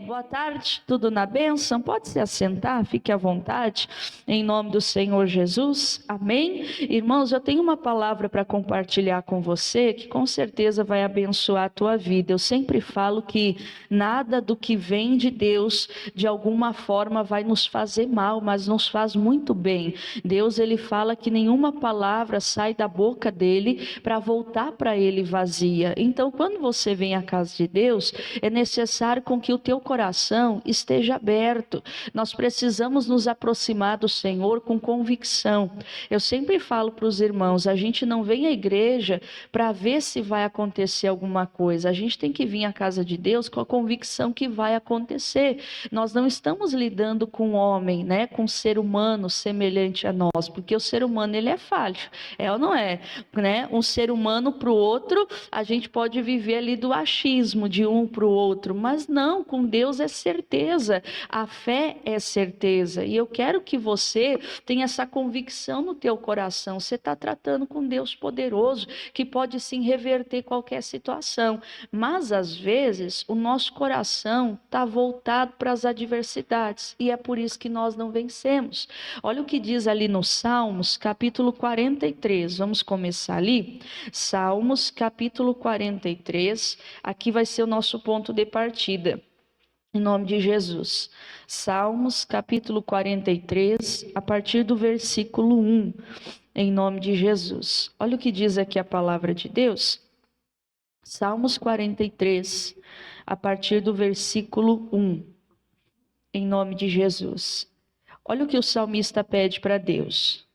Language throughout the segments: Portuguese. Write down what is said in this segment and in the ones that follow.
Boa tarde, tudo na bênção? Pode se assentar, fique à vontade, em nome do Senhor Jesus, amém? Irmãos, eu tenho uma palavra para compartilhar com você, que com certeza vai abençoar a tua vida. Eu sempre falo que nada do que vem de Deus, de alguma forma vai nos fazer mal, mas nos faz muito bem. Deus, ele fala que nenhuma palavra sai da boca dele para voltar para ele vazia. Então, quando você vem à casa de Deus, é necessário com que o teu coração esteja aberto. Nós precisamos nos aproximar do Senhor com convicção. Eu sempre falo para os irmãos, a gente não vem à igreja para ver se vai acontecer alguma coisa. A gente tem que vir à casa de Deus com a convicção que vai acontecer. Nós não estamos lidando com um homem, né, com um ser humano semelhante a nós, porque o ser humano ele é falho, é ou não é, né? Um ser humano para o outro, a gente pode viver ali do achismo de um para o outro, mas não, com Deus é certeza, a fé é certeza, e eu quero que você tenha essa convicção no teu coração. Você está tratando com Deus poderoso, que pode sim reverter qualquer situação, mas às vezes o nosso coração está voltado para as adversidades, e é por isso que nós não vencemos. Olha o que diz ali no Salmos, capítulo 43, vamos começar ali, Salmos, capítulo 43, aqui vai ser o nosso ponto de partida, em nome de Jesus. Salmos, capítulo 43, a partir do versículo 1, em nome de Jesus. Olha o que diz aqui a palavra de Deus. Salmos 43, a partir do versículo 1, em nome de Jesus. Olha o que o salmista pede para Deus.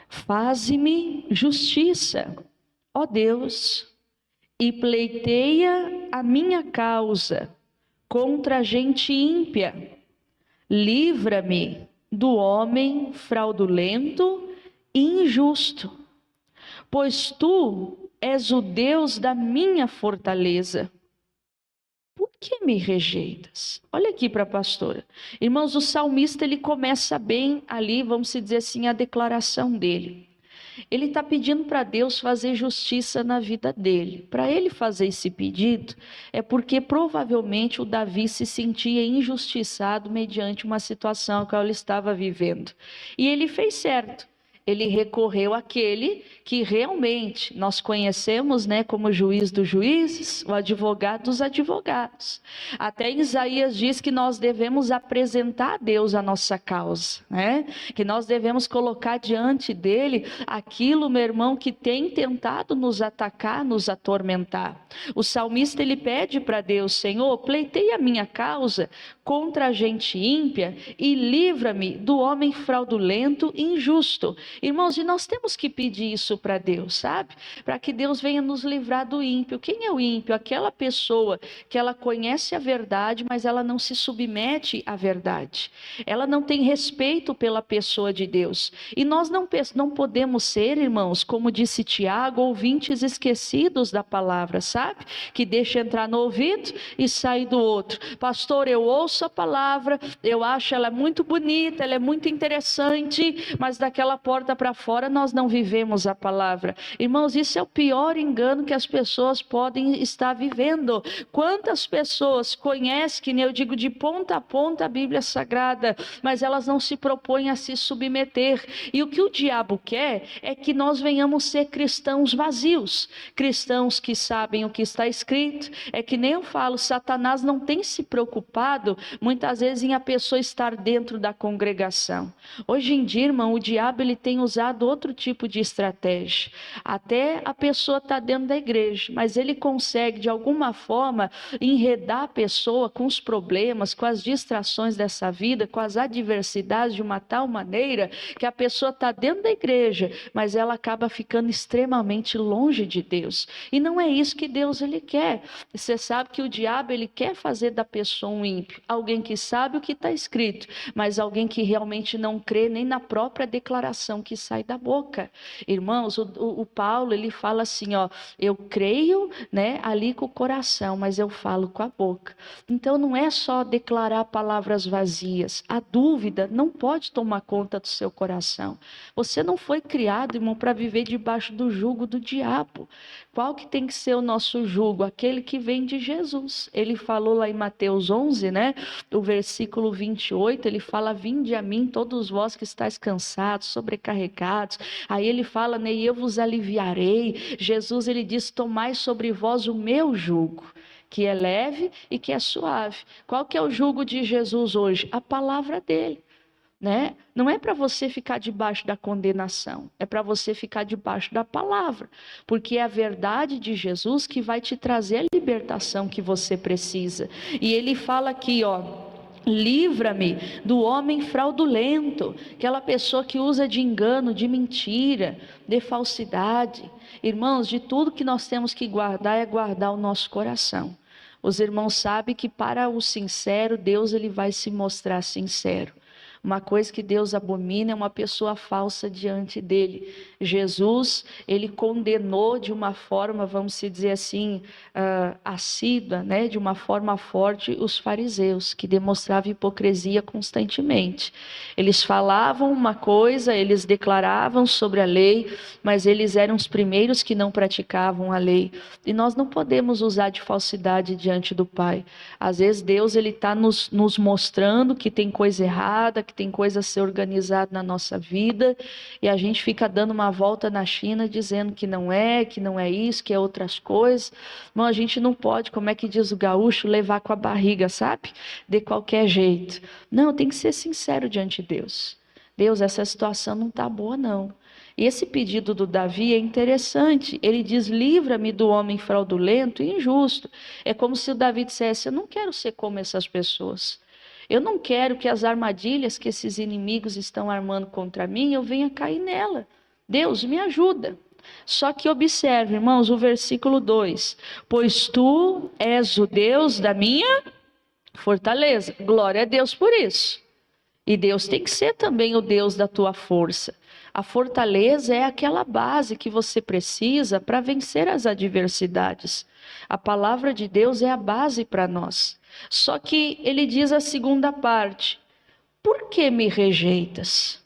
Faze-me justiça, ó Deus, e pleiteia a minha causa contra a gente ímpia. Livra-me do homem fraudulento e injusto, pois tu és o Deus da minha fortaleza. Por que me rejeitas? Olha aqui para a pastora. Irmãos, o salmista ele começa bem ali, vamos dizer assim, a declaração dele. Ele está pedindo para Deus fazer justiça na vida dele. Para ele fazer esse pedido, é porque provavelmente o Davi se sentia injustiçado mediante uma situação que ele estava vivendo. E ele fez certo. Ele recorreu àquele que realmente nós conhecemos, né, como juiz dos juízes, o advogado dos advogados. Até Isaías diz que nós devemos apresentar a Deus a nossa causa, né? Que nós devemos colocar diante dele aquilo, meu irmão, que tem tentado nos atacar, nos atormentar. O salmista ele pede para Deus: Senhor, pleiteia a minha causa contra a gente ímpia e livra-me do homem fraudulento e injusto. Irmãos, e nós temos que pedir isso para Deus, sabe? Para que Deus venha nos livrar do ímpio. Quem é o ímpio? Aquela pessoa que ela conhece a verdade, mas ela não se submete à verdade. Ela não tem respeito pela pessoa de Deus. E nós não podemos ser, irmãos, como disse Tiago, ouvintes esquecidos da palavra, sabe? Que deixa entrar no ouvido e sair do outro. Pastor, eu ouço a palavra, eu acho ela muito bonita, ela é muito interessante, mas daquela porta para fora nós não vivemos a palavra. Irmãos, isso é o pior engano que as pessoas podem estar vivendo. Quantas pessoas conhecem, que nem eu digo, de ponta a ponta a Bíblia Sagrada, mas elas não se propõem a se submeter. E o que o diabo quer é que nós venhamos ser cristãos vazios, cristãos que sabem o que está escrito. É que nem eu falo, Satanás não tem se preocupado muitas vezes em a pessoa estar dentro da congregação. Hoje em dia, irmão, o diabo ele tem usado outro tipo de estratégia. Até a pessoa está dentro da igreja, mas ele consegue de alguma forma enredar a pessoa com os problemas, com as distrações dessa vida, com as adversidades de uma tal maneira que a pessoa está dentro da igreja, mas ela acaba ficando extremamente longe de Deus. E não é isso que Deus ele quer. Você sabe que o diabo ele quer fazer da pessoa um ímpio, alguém que sabe o que está escrito, mas alguém que realmente não crê nem na própria declaração confissão que sai da boca. Irmãos, o Paulo, ele fala assim, ó, eu creio, né, ali com o coração, mas eu falo com a boca. Então não é só declarar palavras vazias. A dúvida não pode tomar conta do seu coração. Você não foi criado, irmão, para viver debaixo do jugo do diabo. Qual que tem que ser o nosso jugo? Aquele que vem de Jesus. Ele falou lá em Mateus 11, né? O versículo 28, ele fala, vinde a mim todos vós que estáis cansados, sobrecarregados. Aí ele fala, né, e eu vos aliviarei. Jesus, ele diz, tomai sobre vós o meu jugo, que é leve e que é suave. Qual que é o jugo de Jesus hoje? A palavra dele. Né? Não é para você ficar debaixo da condenação, é para você ficar debaixo da palavra, porque é a verdade de Jesus que vai te trazer a libertação que você precisa. E ele fala aqui, ó, livra-me do homem fraudulento, aquela pessoa que usa de engano, de mentira, de falsidade. Irmãos, de tudo que nós temos que guardar é guardar o nosso coração. Os irmãos sabem que para o sincero, Deus ele vai se mostrar sincero. Uma coisa que Deus abomina é uma pessoa falsa diante dele. Jesus, ele condenou de uma forma, vamos dizer assim, assídua, né? De uma forma forte, os fariseus, que demonstravam hipocrisia constantemente. Eles falavam uma coisa, eles declaravam sobre a lei, mas eles eram os primeiros que não praticavam a lei. E nós não podemos usar de falsidade diante do Pai. Às vezes Deus ele está nos mostrando que tem coisa errada, que tem coisa a ser organizada na nossa vida, e a gente fica dando uma volta na China dizendo que não é isso, que é outras coisas. Não, a gente não pode, como é que diz o gaúcho, levar com a barriga, sabe? De qualquer jeito. Não, tem que ser sincero diante de Deus. Deus, essa situação não está boa não. E esse pedido do Davi é interessante. Ele diz, livra-me do homem fraudulento e injusto. É como se o Davi dissesse, eu não quero ser como essas pessoas. Eu não quero que as armadilhas que esses inimigos estão armando contra mim, eu venha cair nela. Deus, me ajuda. Só que observe, irmãos, o versículo 2. Pois tu és o Deus da minha fortaleza. Glória a Deus por isso. E Deus tem que ser também o Deus da tua força. A fortaleza é aquela base que você precisa para vencer as adversidades. A palavra de Deus é a base para nós. Só que ele diz a segunda parte, por que me rejeitas?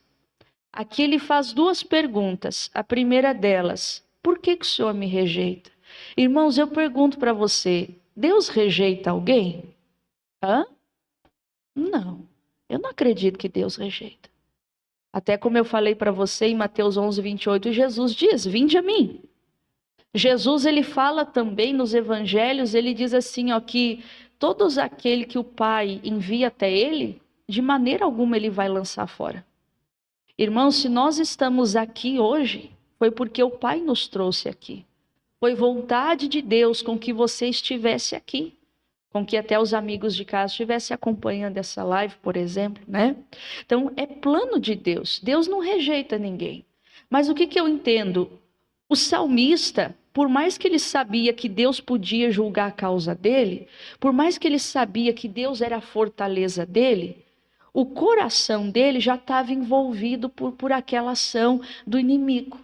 Aqui ele faz duas perguntas. A primeira delas, por que o Senhor me rejeita? Irmãos, eu pergunto para você, Deus rejeita alguém? Hã? Não, eu não acredito que Deus rejeita. Até como eu falei para você em Mateus 11, 28, Jesus diz, vinde a mim. Jesus, ele fala também nos evangelhos, ele diz assim, ó, que todos aquele que o Pai envia até ele, de maneira alguma ele vai lançar fora. Irmãos, se nós estamos aqui hoje, foi porque o Pai nos trouxe aqui. Foi vontade de Deus com que você estivesse aqui. Com que até os amigos de casa estivessem acompanhando essa live, por exemplo, né? Então, é plano de Deus. Deus não rejeita ninguém. Mas o que eu entendo? O salmista, por mais que ele sabia que Deus podia julgar a causa dele, por mais que ele sabia que Deus era a fortaleza dele, o coração dele já estava envolvido por aquela ação do inimigo.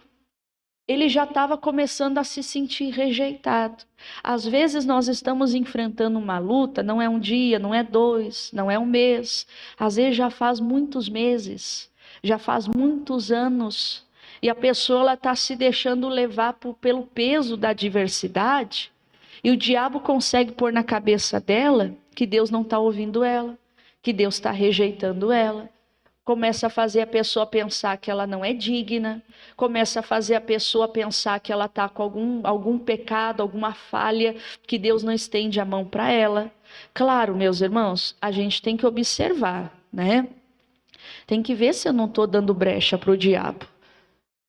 Ele já estava começando a se sentir rejeitado. Às vezes nós estamos enfrentando uma luta, não é um dia, não é dois, não é um mês. Às vezes já faz muitos meses, já faz muitos anos. E a pessoa está se deixando levar pelo peso da adversidade. E o diabo consegue pôr na cabeça dela que Deus não está ouvindo ela, que Deus está rejeitando ela. Começa a fazer a pessoa pensar que ela não é digna, começa a fazer a pessoa pensar que ela está com algum pecado, alguma falha, que Deus não estende a mão para ela. Claro, meus irmãos, a gente tem que observar, né? Tem que ver se eu não estou dando brecha para o diabo.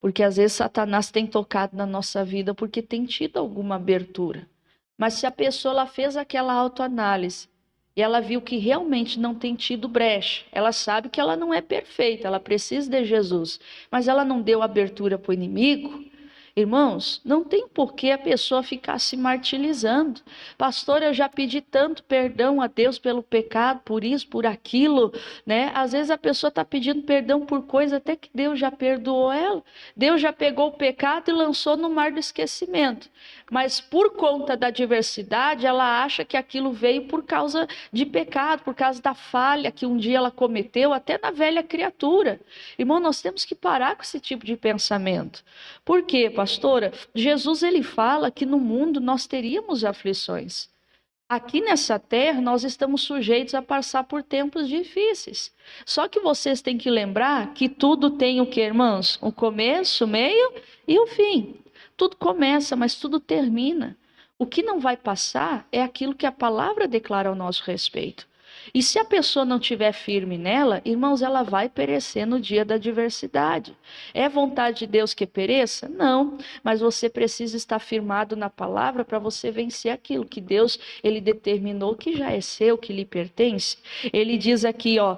Porque às vezes Satanás tem tocado na nossa vida porque tem tido alguma abertura. Mas se a pessoa ela fez aquela autoanálise, e ela viu que realmente não tem tido brecha. Ela sabe que ela não é perfeita, ela precisa de Jesus. Mas ela não deu abertura para o inimigo. Irmãos, não tem por que a pessoa ficar se martirizando. Pastor, eu já pedi tanto perdão a Deus pelo pecado, por isso, por aquilo, né? Às vezes a pessoa está pedindo perdão por coisa até que Deus já perdoou ela. Deus já pegou o pecado e lançou no mar do esquecimento. Mas por conta da diversidade, ela acha que aquilo veio por causa de pecado, por causa da falha que um dia ela cometeu, até na velha criatura. Irmão, nós temos que parar com esse tipo de pensamento. Por quê, pastora? Jesus, ele fala que no mundo nós teríamos aflições. Aqui nessa terra nós estamos sujeitos a passar por tempos difíceis. Só que vocês têm que lembrar que tudo tem o que, irmãos? O começo, o meio e o fim. Tudo começa, mas tudo termina. O que não vai passar é aquilo que a palavra declara ao nosso respeito. E se a pessoa não estiver firme nela, irmãos, ela vai perecer no dia da adversidade. É vontade de Deus que pereça? Não, mas você precisa estar firmado na palavra para você vencer aquilo que Deus, ele determinou que já é seu, que lhe pertence. Ele diz aqui, ó,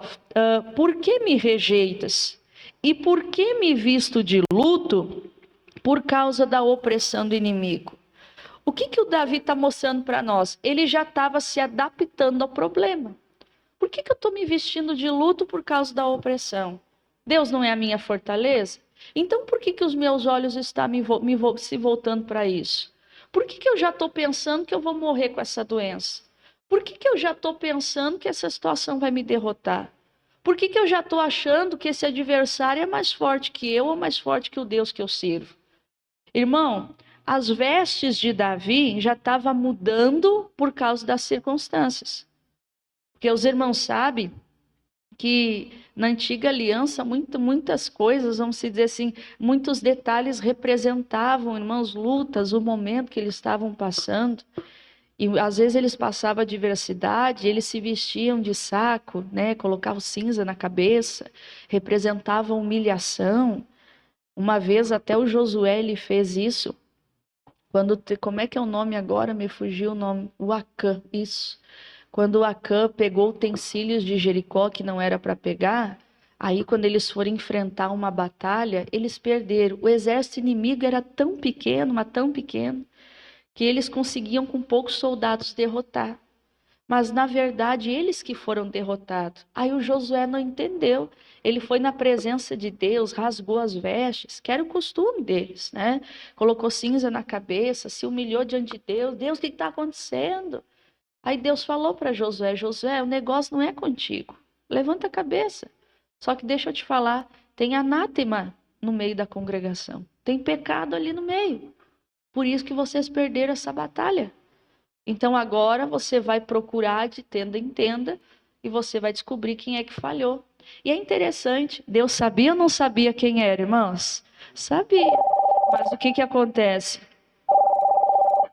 por que me rejeitas? E por que me visto de luto? Por causa da opressão do inimigo. O que o Davi está mostrando para nós? Ele já estava se adaptando ao problema. Por que eu estou me vestindo de luto por causa da opressão? Deus não é a minha fortaleza? Então por que os meus olhos estão se voltando para isso? Por que eu já estou pensando que eu vou morrer com essa doença? Por que eu já estou pensando que essa situação vai me derrotar? Por que eu já estou achando que esse adversário é mais forte que eu ou mais forte que o Deus que eu sirvo? Irmão, as vestes de Davi já estavam mudando por causa das circunstâncias. Porque os irmãos sabem que na antiga aliança muitas coisas, vamos dizer assim, muitos detalhes representavam, irmãos, lutas, o momento que eles estavam passando. E às vezes eles passavam adversidade, eles se vestiam de saco, né, colocavam cinza na cabeça, representavam humilhação. Uma vez até o Josué ele fez isso. Como é que é o nome agora? Me fugiu o nome. O Acã, isso. Quando o Acã pegou utensílios de Jericó que não era para pegar, aí quando eles foram enfrentar uma batalha, eles perderam. O exército inimigo era tão pequeno, mas tão pequeno, que eles conseguiam com poucos soldados derrotar. Mas na verdade eles que foram derrotados. Aí o Josué não entendeu. Ele foi na presença de Deus, rasgou as vestes, que era o costume deles, né? Colocou cinza na cabeça, se humilhou diante de Deus. Deus, o que está acontecendo? Aí Deus falou para Josué, Josué, o negócio não é contigo. Levanta a cabeça. Só que deixa eu te falar, tem anátema no meio da congregação. Tem pecado ali no meio. Por isso que vocês perderam essa batalha. Então agora você vai procurar de tenda em tenda e você vai descobrir quem é que falhou. E é interessante, Deus sabia ou não sabia quem era, irmãos? Sabia. Mas o que acontece?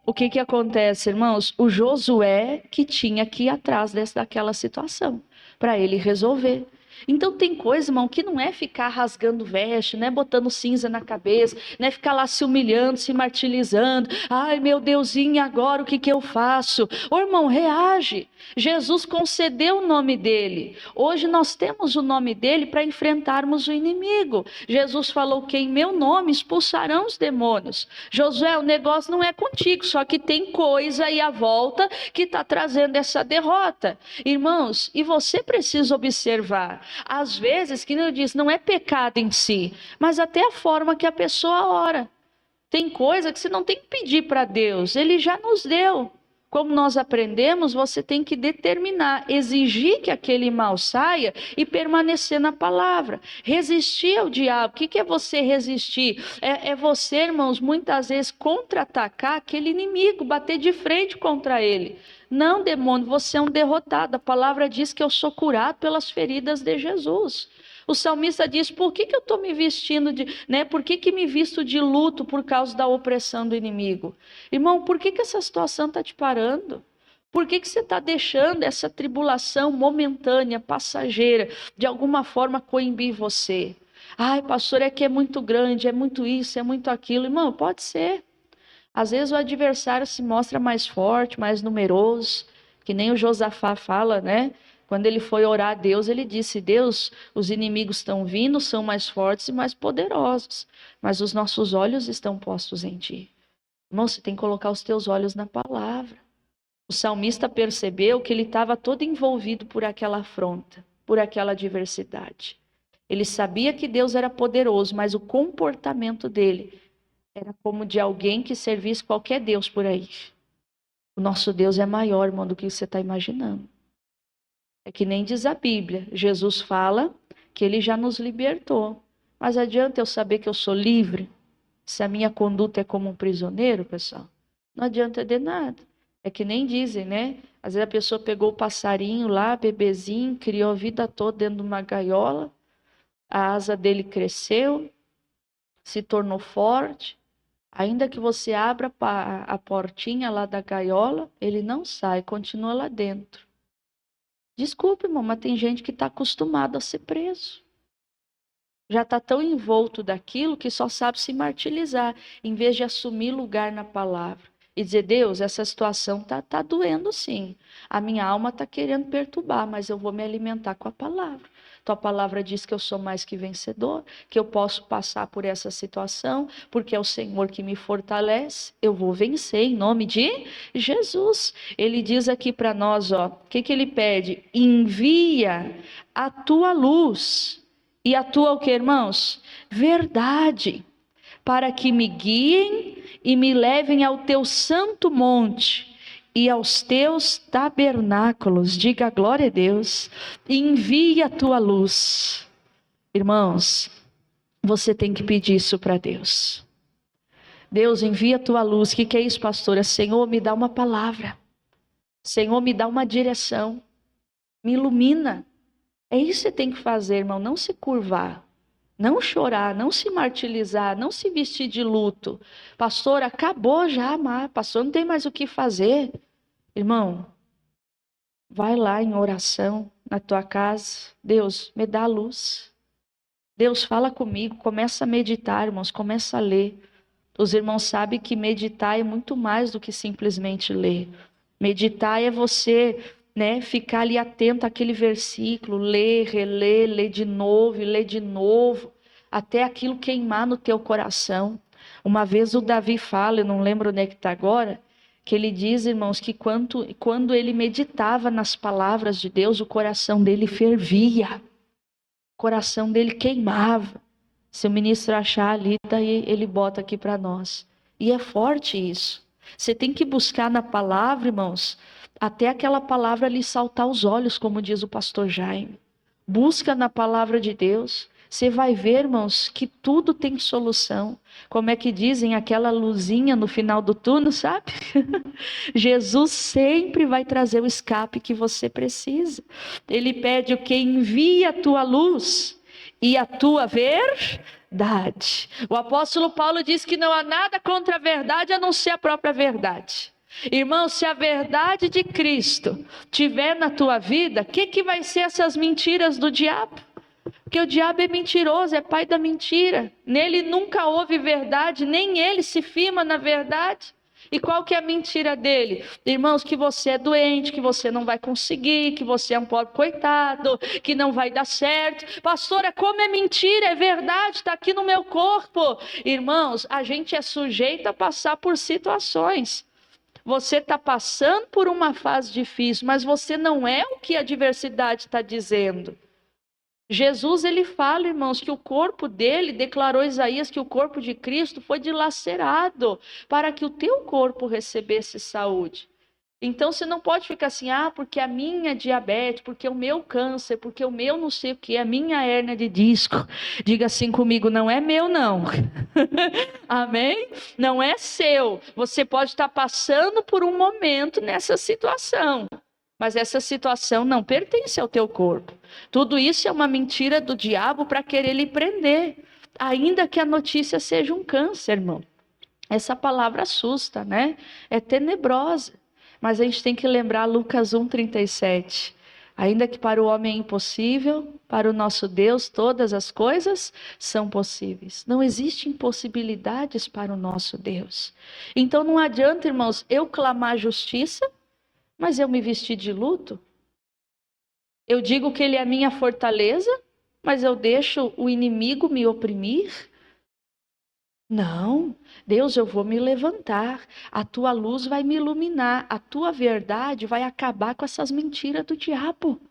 O que acontece, irmãos? O Josué que tinha que ir atrás daquela situação, para ele resolver. Então tem coisa, irmão, que não é ficar rasgando veste, não é botando cinza na cabeça, não é ficar lá se humilhando, se martirizando. Ai, meu Deusinho, agora o que eu faço? Ô, irmão, reage. Jesus concedeu o nome dele. Hoje nós temos o nome dele para enfrentarmos o inimigo. Jesus falou que em meu nome expulsarão os demônios. Josué, o negócio não é contigo, só que tem coisa aí à volta que está trazendo essa derrota. Irmãos, e você precisa observar. Às vezes, que eu disse, não é pecado em si, mas até a forma que a pessoa ora. Tem coisa que você não tem que pedir para Deus, Ele já nos deu. Como nós aprendemos, você tem que determinar, exigir que aquele mal saia e permanecer na palavra. Resistir ao diabo. O que é você resistir? É você, irmãos, muitas vezes contra-atacar aquele inimigo, bater de frente contra ele. Não, demônio, você é um derrotado. A palavra diz que eu sou curado pelas feridas de Jesus. O salmista diz, por que eu estou me vestindo por que me visto de luto por causa da opressão do inimigo? Irmão, por que essa situação está te parando? Por que você está deixando essa tribulação momentânea, passageira, de alguma forma coibir você? Ai, pastor, é que é muito grande, é muito isso, é muito aquilo. Irmão, pode ser. Às vezes o adversário se mostra mais forte, mais numeroso, que nem o Josafá fala, né? Quando ele foi orar a Deus, ele disse: Deus, os inimigos estão vindo, são mais fortes e mais poderosos, mas os nossos olhos estão postos em ti. Irmão, você tem que colocar os teus olhos na palavra. O salmista percebeu que ele estava todo envolvido por aquela afronta, por aquela adversidade. Ele sabia que Deus era poderoso, mas o comportamento dele era como de alguém que servisse qualquer Deus por aí. O nosso Deus é maior, irmão, do que você está imaginando. É que nem diz a Bíblia. Jesus fala que ele já nos libertou. Mas adianta eu saber que eu sou livre? Se a minha conduta é como um prisioneiro, pessoal? Não adianta de nada. É que nem dizem, né? Às vezes a pessoa pegou o passarinho lá, bebezinho, criou a vida toda dentro de uma gaiola. A asa dele cresceu, se tornou forte. Ainda que você abra a portinha lá da gaiola, ele não sai, continua lá dentro. Desculpe, irmão, mas tem gente que está acostumado a ser preso. Já está tão envolto daquilo que só sabe se martirizar, em vez de assumir lugar na palavra. E dizer: Deus, essa situação tá doendo sim. A minha alma está querendo perturbar, mas eu vou me alimentar com a palavra. Tua palavra diz que eu sou mais que vencedor, que eu posso passar por essa situação, porque é o Senhor que me fortalece. Eu vou vencer em nome de Jesus. Ele diz aqui para nós, ó, o que ele pede? Envia a tua luz. E a tua o que, irmãos? Verdade. Para que me guiem e me levem ao teu santo monte e aos teus tabernáculos. Diga glória a Deus. Envia a tua luz. Irmãos, você tem que pedir isso para Deus. Deus, envia a tua luz. O que é isso, pastora? Senhor, me dá uma palavra. Senhor, me dá uma direção. Me ilumina. É isso que você tem que fazer, irmão. Não se curvar. Não chorar, não se martirizar, não se vestir de luto. Pastor, acabou já, amar. Pastor, não tem mais o que fazer. Irmão, vai lá em oração na tua casa. Deus, me dá a luz. Deus, fala comigo. Começa a meditar, irmãos. Começa a ler. Os irmãos sabem que meditar é muito mais do que simplesmente ler. Meditar é você, né, ficar ali atento àquele versículo, ler, reler, ler de novo e ler de novo, até aquilo queimar no teu coração. Uma vez o Davi fala, eu não lembro onde é que está agora, que ele diz, irmãos, que quando ele meditava nas palavras de Deus, o coração dele fervia, o coração dele queimava. Se o ministro achar ali, daí ele bota aqui para nós. E é forte isso. Você tem que buscar na palavra, irmãos, até aquela palavra lhe saltar aos olhos, como diz o pastor Jaime. Busca na palavra de Deus. Você vai ver, irmãos, que tudo tem solução. Como é que dizem, aquela luzinha no final do túnel, sabe? Jesus sempre vai trazer o escape que você precisa. Ele pede o que? Envia a tua luz e a tua verdade. O apóstolo Paulo diz que não há nada contra a verdade a não ser a própria verdade. Irmão, se a verdade de Cristo tiver na tua vida, o que vai ser essas mentiras do diabo? Porque o diabo é mentiroso, é pai da mentira. Nele nunca houve verdade, nem ele se firma na verdade. E qual que é a mentira dele? Irmãos, que você é doente, que você não vai conseguir, que você é um pobre coitado, que não vai dar certo. Pastora, como é mentira? É verdade, está aqui no meu corpo. Irmãos, a gente é sujeito a passar por situações. Você está passando por uma fase difícil, mas você não é o que a adversidade está dizendo. Jesus, ele fala, irmãos, que o corpo dele, declarou Isaías que o corpo de Cristo foi dilacerado para que o teu corpo recebesse saúde. Então você não pode ficar assim, porque a minha diabetes, porque o meu câncer, porque o meu não sei o que, a minha hérnia de disco. Diga assim comigo, não é meu não. Amém? Não é seu. Você pode estar passando por um momento nessa situação. Mas essa situação não pertence ao teu corpo. Tudo isso é uma mentira do diabo para querer lhe prender. Ainda que a notícia seja um câncer, irmão. Essa palavra assusta, né? É tenebrosa. Mas a gente tem que lembrar Lucas 1,37. Ainda que para o homem é impossível, para o nosso Deus todas as coisas são possíveis. Não existem impossibilidades para o nosso Deus. Então não adianta, irmãos, eu clamar justiça, mas eu me vestir de luto. Eu digo que Ele é a minha fortaleza, mas eu deixo o inimigo me oprimir? Não, Deus, eu vou me levantar, a tua luz vai me iluminar, a tua verdade vai acabar com essas mentiras do diabo.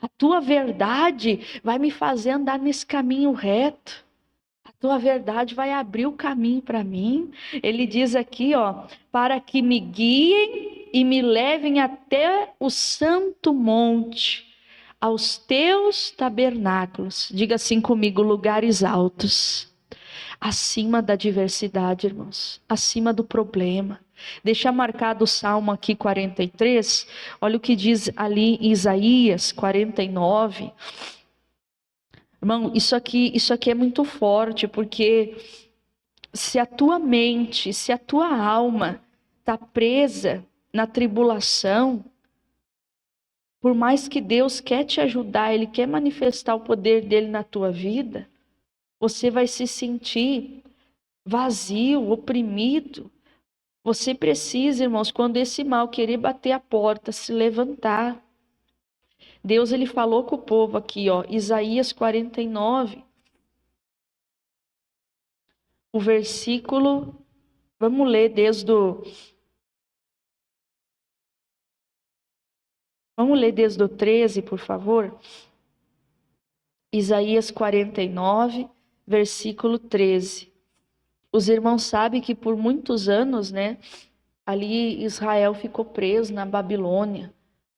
A tua verdade vai me fazer andar nesse caminho reto. A tua verdade vai abrir o caminho para mim. Ele diz aqui, ó, para que me guiem e me levem até o santo monte, aos teus tabernáculos. Diga assim comigo, lugares altos. Acima da diversidade, irmãos, acima do problema. Deixa marcado o Salmo aqui 43, olha o que diz ali em Isaías 49. Irmão, isso aqui é muito forte, porque se a tua mente, se a tua alma está presa na tribulação, por mais que Deus quer te ajudar, Ele quer manifestar o poder dele na tua vida, você vai se sentir vazio, oprimido. Você precisa, irmãos, quando esse mal querer bater a porta, se levantar. Deus, ele falou com o povo aqui, ó, Isaías 49, o versículo, vamos ler desde o 13, por favor. Isaías 49, versículo 13. Os irmãos sabem que por muitos anos, né, ali Israel ficou preso na Babilônia.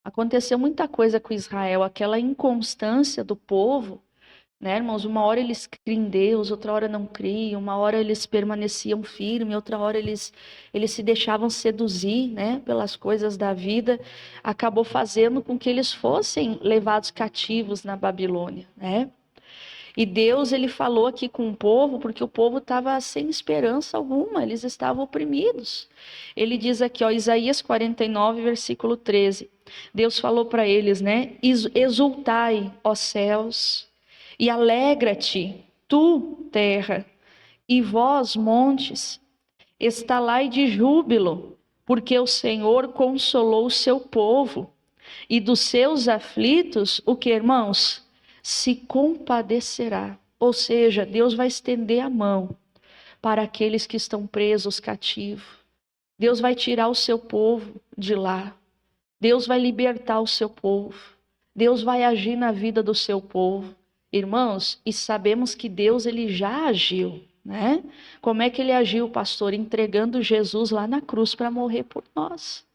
Aconteceu muita coisa com Israel, aquela inconstância do povo, né, irmãos? Uma hora eles criam em Deus, outra hora não criam, uma hora eles permaneciam firmes, outra hora eles se deixavam seduzir, né, pelas coisas da vida, acabou fazendo com que eles fossem levados cativos na Babilônia, né? E Deus, ele falou aqui com o povo, porque o povo estava sem esperança alguma, eles estavam oprimidos. Ele diz aqui, ó, Isaías 49, versículo 13. Deus falou para eles, né? Exultai, ó céus, e alegra-te, tu, terra, e vós, montes, estalai de júbilo, porque o Senhor consolou o seu povo, e dos seus aflitos, o que, irmãos? Se compadecerá. Ou seja, Deus vai estender a mão para aqueles que estão presos, cativos. Deus vai tirar o seu povo de lá. Deus vai libertar o seu povo. Deus vai agir na vida do seu povo. Irmãos, e sabemos que Deus, ele já agiu, né? Como é que ele agiu, pastor? Entregando Jesus lá na cruz para morrer por nós.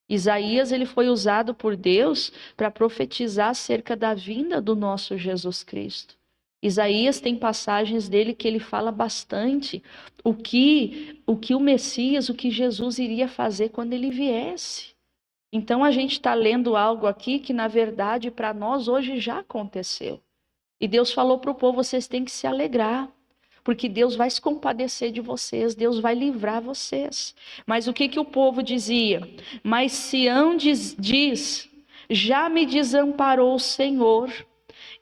Isaías, ele foi usado por Deus para profetizar acerca da vinda do nosso Jesus Cristo. Isaías tem passagens dele que ele fala bastante o que o Messias, o que Jesus iria fazer quando ele viesse. Então a gente está lendo algo aqui que na verdade para nós hoje já aconteceu. E Deus falou para o povo, vocês têm que se alegrar, porque Deus vai se compadecer de vocês, Deus vai livrar vocês. Mas o que o povo dizia? Mas Sião diz, já me desamparou o Senhor,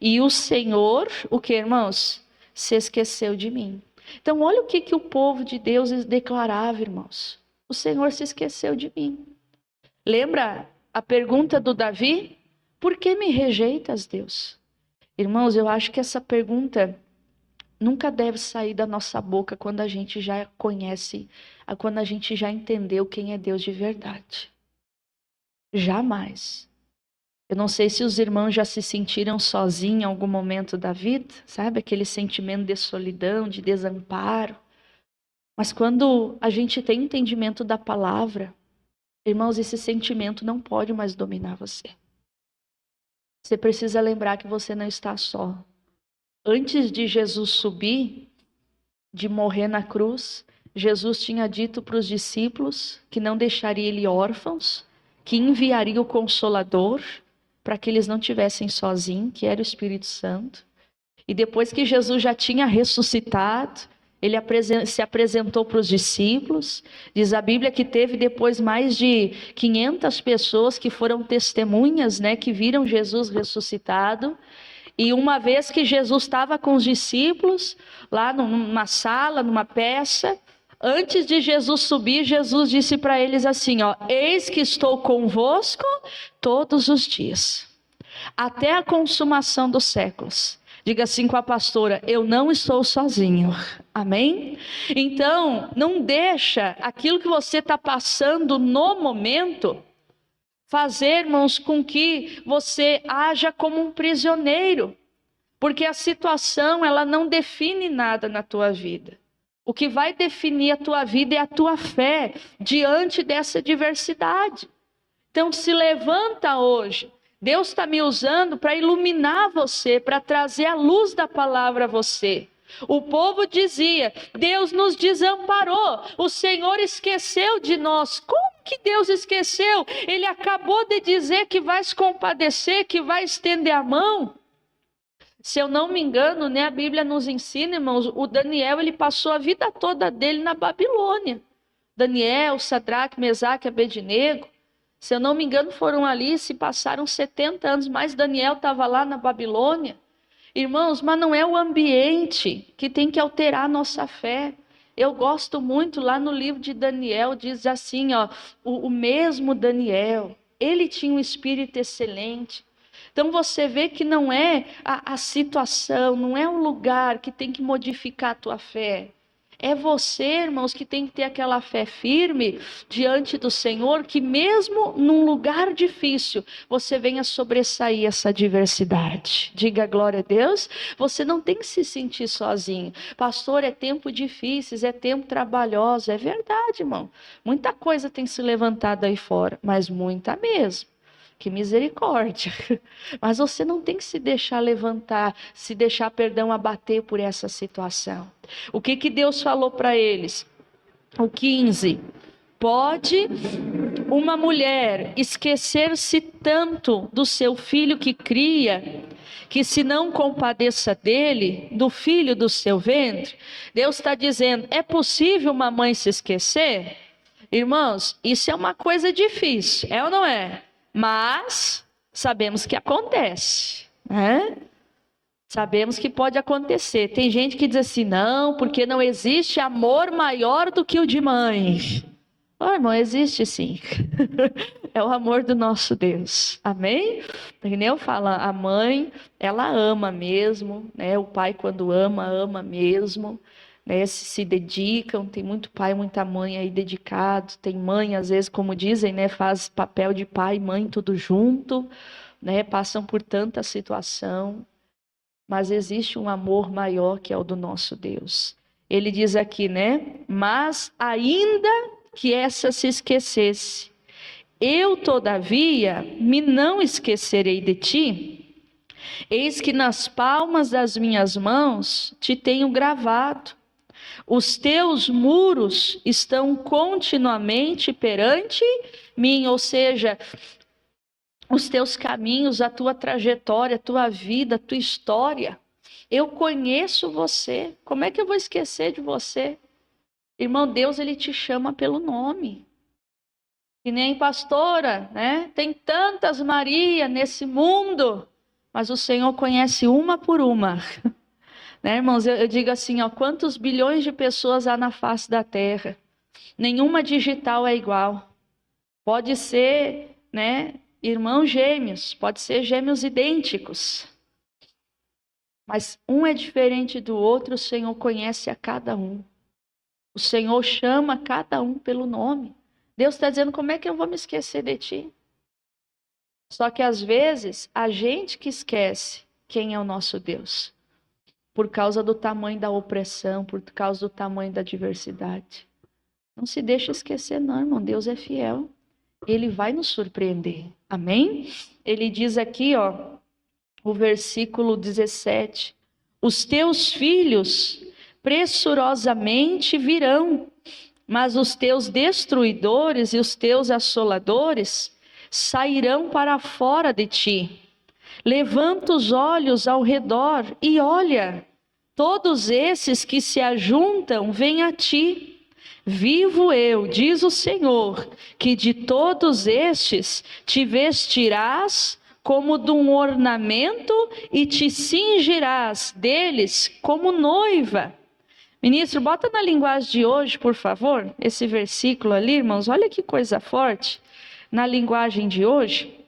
e o Senhor, o que, irmãos? Se esqueceu de mim. Então olha o que o povo de Deus declarava, irmãos. O Senhor se esqueceu de mim. Lembra a pergunta do Davi? Por que me rejeitas, Deus? Irmãos, eu acho que essa pergunta nunca deve sair da nossa boca quando a gente já conhece, quando a gente já entendeu quem é Deus de verdade. Jamais. Eu não sei se os irmãos já se sentiram sozinhos em algum momento da vida, sabe? Aquele sentimento de solidão, de desamparo. Mas quando a gente tem entendimento da palavra, irmãos, esse sentimento não pode mais dominar você. Você precisa lembrar que você não está só. Antes de Jesus subir, de morrer na cruz, Jesus tinha dito para os discípulos que não deixaria ele órfãos, que enviaria o Consolador para que eles não tivessem sozinhos, que era o Espírito Santo. E depois que Jesus já tinha ressuscitado, ele se apresentou para os discípulos. Diz a Bíblia que teve depois mais de 500 pessoas que foram testemunhas, né, que viram Jesus ressuscitado. E uma vez que Jesus estava com os discípulos, lá numa sala, numa peça, antes de Jesus subir, Jesus disse para eles assim, ó, eis que estou convosco todos os dias, até a consumação dos séculos. Diga assim com a pastora: eu não estou sozinho. Amém? Então, não deixa aquilo que você está passando no momento fazer, irmãos, com que você haja como um prisioneiro. Porque a situação, ela não define nada na tua vida. O que vai definir a tua vida é a tua fé diante dessa diversidade. Então se levanta hoje. Deus está me usando para iluminar você, para trazer a luz da palavra a você. O povo dizia: Deus nos desamparou, o Senhor esqueceu de nós. Como que Deus esqueceu? Ele acabou de dizer que vai se compadecer, que vai estender a mão. Se eu não me engano, né, a Bíblia nos ensina, irmãos, o Daniel, ele passou a vida toda dele na Babilônia. Daniel, Sadraque, Mesaque, Abednego, se eu não me engano, foram ali, se passaram 70 anos, mas Daniel estava lá na Babilônia. Irmãos, mas não é o ambiente que tem que alterar a nossa fé. Eu gosto muito, lá no livro de Daniel, diz assim, ó, o mesmo Daniel, ele tinha um espírito excelente. Então você vê que não é a situação, não é o lugar que tem que modificar a tua fé. É você, irmãos, que tem que ter aquela fé firme diante do Senhor, que mesmo num lugar difícil, você venha sobressair essa diversidade. Diga glória a Deus. Você não tem que se sentir sozinho. Pastor, é tempo difícil, é tempo trabalhoso. É verdade, irmão. Muita coisa tem se levantado aí fora, mas muita mesmo. Que misericórdia. Mas você não tem que se deixar levantar, se deixar, abater por essa situação. O que Deus falou para eles? O 15. Pode uma mulher esquecer-se tanto do seu filho que cria, que se não compadeça dele, do filho do seu ventre? Deus está dizendo, é possível uma mãe se esquecer? Irmãos, isso é uma coisa difícil, é ou não é? Mas sabemos que acontece, né? Sabemos que pode acontecer. Tem gente que diz assim, não, porque não existe amor maior do que o de mãe. Oh, irmão, existe sim. É o amor do nosso Deus. Amém? Que nem eu falo, a mãe, ela ama mesmo, né? O pai, quando ama, ama mesmo. Né, se dedicam, tem muito pai, muita mãe aí dedicado, tem mãe, às vezes, como dizem, né, faz papel de pai e mãe tudo junto, né, passam por tanta situação, mas existe um amor maior que é o do nosso Deus. Ele diz aqui, né, mas ainda que essa se esquecesse, eu todavia me não esquecerei de ti, eis que nas palmas das minhas mãos te tenho gravado. Os teus muros estão continuamente perante mim, ou seja, os teus caminhos, a tua trajetória, a tua vida, a tua história. Eu conheço você. Como é que eu vou esquecer de você? Irmão, Deus, ele te chama pelo nome. Que nem pastora, né? Tem tantas Maria nesse mundo, mas o Senhor conhece uma por uma. Né, irmãos, eu digo assim, ó, quantos bilhões de pessoas há na face da terra? Nenhuma digital é igual. Pode ser, né, irmãos gêmeos, pode ser gêmeos idênticos. Mas um é diferente do outro, o Senhor conhece a cada um. O Senhor chama cada um pelo nome. Deus está dizendo, como é que eu vou me esquecer de ti? Só que às vezes, a gente que esquece quem é o nosso Deus. Por causa do tamanho da opressão, por causa do tamanho da diversidade. Não se deixa esquecer não, irmão. Deus é fiel. Ele vai nos surpreender. Amém? Ele diz aqui, ó, o versículo 17. Os teus filhos pressurosamente virão, mas os teus destruidores e os teus assoladores sairão para fora de ti. Levanta os olhos ao redor e olha, todos esses que se ajuntam vêm a ti. Vivo eu, diz o Senhor, que de todos estes te vestirás como de um ornamento e te cingirás deles como noiva. Ministro, bota na linguagem de hoje, por favor, esse versículo ali, irmãos, olha que coisa forte. Na linguagem de hoje,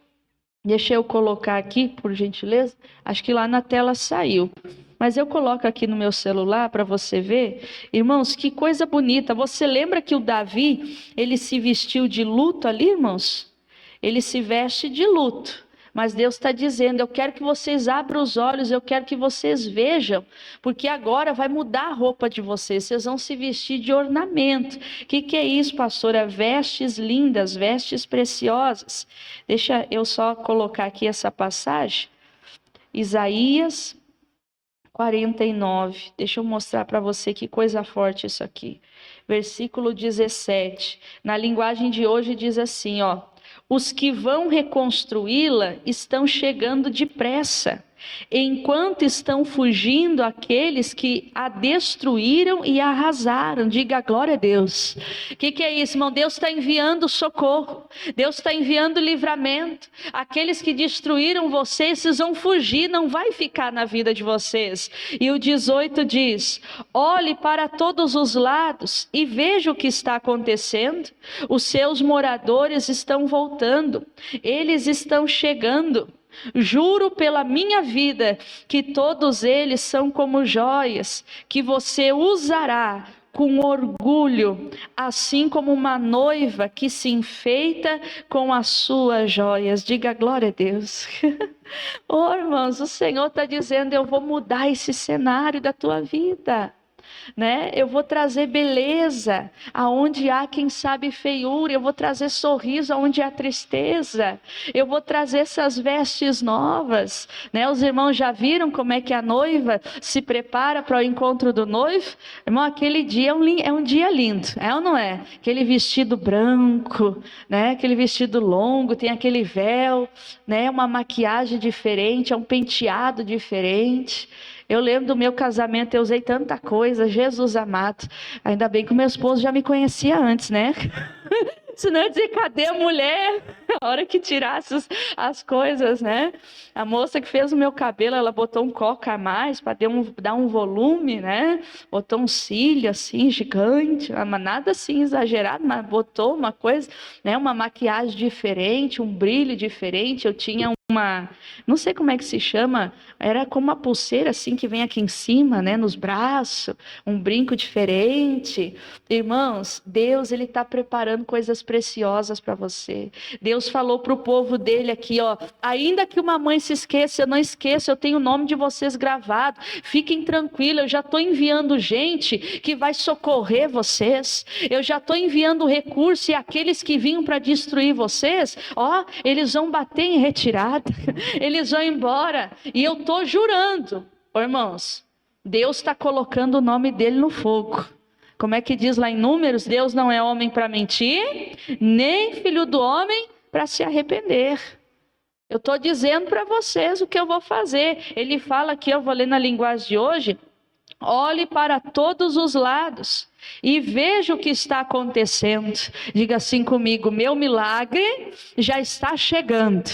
Deixa eu colocar aqui, por gentileza. Acho que lá na tela saiu. Mas eu coloco aqui no meu celular para você ver. Irmãos, que coisa bonita. Você lembra que o Davi, ele se vestiu de luto ali, irmãos? Ele se veste de luto. Mas Deus está dizendo, eu quero que vocês abram os olhos, eu quero que vocês vejam, porque agora vai mudar a roupa de vocês, vocês vão se vestir de ornamento. O que é isso, pastora? Vestes lindas, vestes preciosas. Deixa eu só colocar aqui essa passagem. Isaías 49, deixa eu mostrar para você que coisa forte isso aqui. Versículo 17, na linguagem de hoje diz assim, ó. Os que vão reconstruí-la estão chegando depressa, enquanto estão fugindo aqueles que a destruíram e a arrasaram. Diga glória a Deus. O que é isso, irmão? Deus está enviando socorro, Deus está enviando livramento. Aqueles que destruíram vocês, vocês vão fugir, não vai ficar na vida de vocês. E o 18 diz, olhe para todos os lados e veja o que está acontecendo. Os seus moradores estão voltando, eles estão chegando. Juro pela minha vida que todos eles são como joias, que você usará com orgulho, assim como uma noiva que se enfeita com as suas joias. Diga glória a Deus. Oh, irmãos, o Senhor está dizendo, eu vou mudar esse cenário da tua vida. Né? Eu vou trazer beleza aonde há, quem sabe, feiura. Eu vou trazer sorriso aonde há tristeza. Eu vou trazer essas vestes novas, né? Os irmãos já viram como é que a noiva se prepara para o encontro do noivo? Irmão, aquele dia é um dia lindo, é ou não é? Aquele vestido branco, né? Aquele vestido longo, tem aquele véu, né? Uma maquiagem diferente, é um penteado diferente. Eu lembro do meu casamento, eu usei tanta coisa, Jesus amado. Ainda bem que o meu esposo já me conhecia antes, né? Senão eu dizer, cadê a mulher? A hora que tirasse as coisas, né? A moça que fez o meu cabelo, ela botou um coque a mais para dar um volume, né? Botou um cílio assim, gigante, mas nada assim exagerado, mas botou uma coisa, né? Uma maquiagem diferente, um brilho diferente. Eu tinha não sei como é que se chama, era como uma pulseira assim que vem aqui em cima, né, nos braços, um brinco diferente. Irmãos, Deus, ele está preparando coisas preciosas para você. Deus falou para o povo dele aqui, ó, ainda que uma mãe se esqueça, eu não esqueço, eu tenho o nome de vocês gravado, fiquem tranquilos, eu já estou enviando gente que vai socorrer vocês, eu já estou enviando recursos, e aqueles que vinham para destruir vocês, ó, eles vão bater em retirada, eles vão embora, e eu estou jurando, irmãos, Deus está colocando o nome dele no fogo. Como é que diz lá em Números? Deus não é homem para mentir, nem filho do homem para se arrepender. Eu estou dizendo para vocês o que eu vou fazer. Ele fala aqui, eu vou ler na linguagem de hoje, olhe para todos os lados e veja o que está acontecendo. Diga assim comigo, meu milagre já está chegando.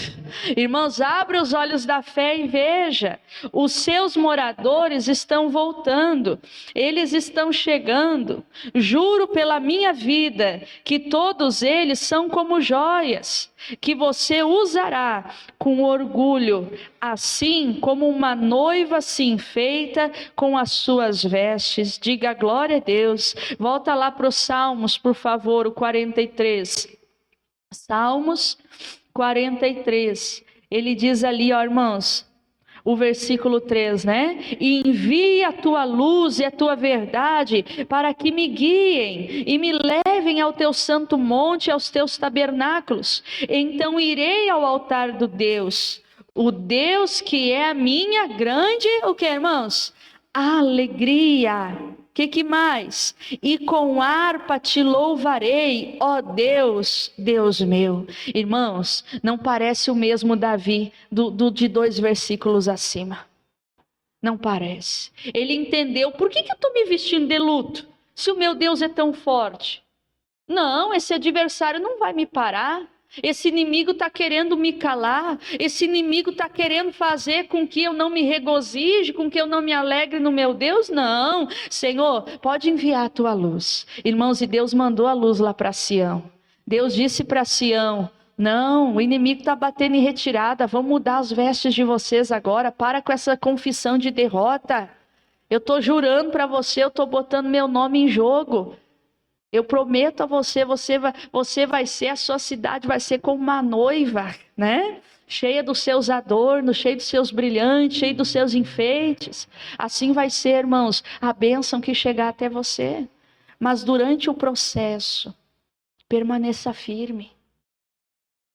Irmãos, abra os olhos da fé e veja, os seus moradores estão voltando, eles estão chegando. Juro pela minha vida que todos eles são como joias, que você usará com orgulho, assim como uma noiva se enfeita com as suas vestes. Diga glória a Deus. Volta lá para os Salmos, por favor, o 43. Salmos 43. Ele diz ali, ó, irmãos, o versículo 3, né? E envie a tua luz e a tua verdade para que me guiem e me levem ao teu santo monte, aos teus tabernáculos. Então irei ao altar do Deus, o Deus que é a minha grande, o que, irmãos? Alegria. Que mais? E com harpa te louvarei, ó Deus, Deus meu. Irmãos, não parece o mesmo Davi de 2 versículos acima. Não parece. Ele entendeu, por que eu estou me vestindo de luto? Se o meu Deus é tão forte. Não, esse adversário não vai me parar. Esse inimigo está querendo me calar, esse inimigo está querendo fazer com que eu não me regozije, com que eu não me alegre no meu Deus. Não, Senhor, pode enviar a tua luz. Irmãos, e Deus mandou a luz lá para Sião. Deus disse para Sião, Não, o inimigo está batendo em retirada. Vamos mudar as vestes de vocês agora. Para com essa confissão de derrota. Eu estou jurando para você, eu estou botando meu nome em jogo. Eu prometo a você, você vai ser, a sua cidade vai ser como uma noiva, né? Cheia dos seus adornos, cheia dos seus brilhantes, cheia dos seus enfeites. Assim vai ser, irmãos, a bênção que chegar até você. Mas durante o processo, permaneça firme.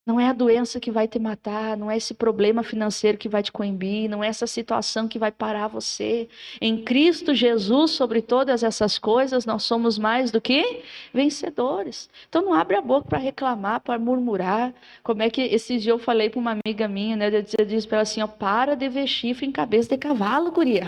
Não é a doença que vai te matar, não é esse problema financeiro que vai te coibir, não é essa situação que vai parar você. Em Cristo Jesus, sobre todas essas coisas, nós somos mais do que vencedores. Então não abre a boca para reclamar, para murmurar. Como é que esses dias eu falei para uma amiga minha, né? Eu disse para ela assim, ó, para de ver chifre em cabeça de cavalo, guria.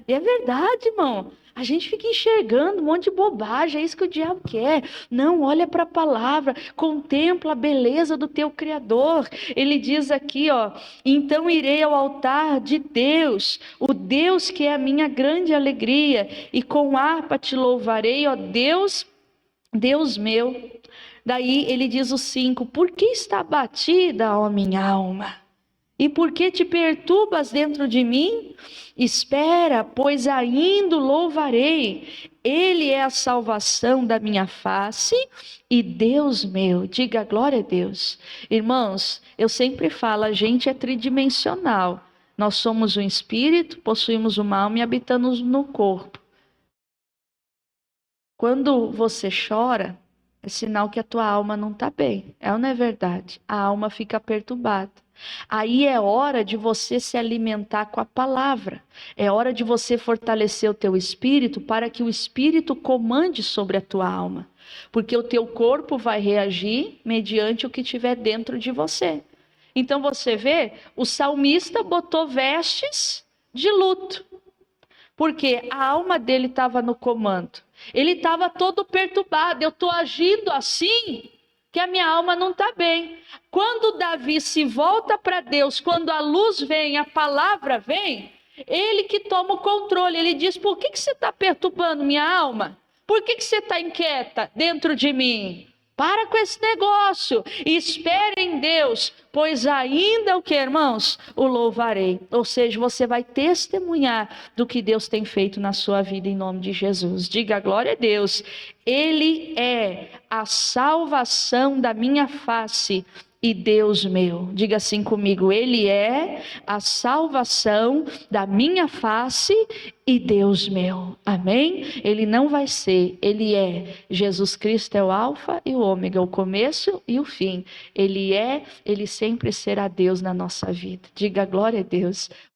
E é verdade, irmão. A gente fica enxergando um monte de bobagem, é isso que o diabo quer. Não, olha para a palavra, contempla a beleza do teu Criador. Ele diz aqui, ó, então irei ao altar de Deus, o Deus que é a minha grande alegria, e com harpa te louvarei, ó Deus, Deus meu. Daí ele diz o 5, por que está abatida, ó minha alma? E por que te perturbas dentro de mim? Espera, pois ainda o louvarei. Ele é a salvação da minha face e Deus meu. Diga glória a Deus. Irmãos, eu sempre falo, a gente é tridimensional. Nós somos um espírito, possuímos uma alma e habitamos no corpo. Quando você chora, é sinal que a tua alma não está bem. É ou não é verdade? A alma fica perturbada. Aí é hora de você se alimentar com a palavra. É hora de você fortalecer o teu espírito para que o espírito comande sobre a tua alma. Porque o teu corpo vai reagir mediante o que tiver dentro de você. Então você vê, o salmista botou vestes de luto. Porque a alma dele estava no comando. Ele estava todo perturbado. Eu estou agindo assim que a minha alma não está bem. Quando Davi se volta para Deus, quando a luz vem, a palavra vem, ele que toma o controle. Ele diz, por que você está perturbando minha alma? Por que você está inquieta dentro de mim? Para com esse negócio, espere em Deus, pois ainda o que, irmãos? O louvarei. Ou seja, você vai testemunhar do que Deus tem feito na sua vida em nome de Jesus. Diga glória a Deus. Ele é a salvação da minha face e Deus meu. Diga assim comigo, Ele é a salvação da minha face e Deus meu. Amém? Ele não vai ser, Ele é. Jesus Cristo é o alfa e o ômega, o começo e o fim. Ele é, Ele sempre será Deus na nossa vida. Diga glória a Deus.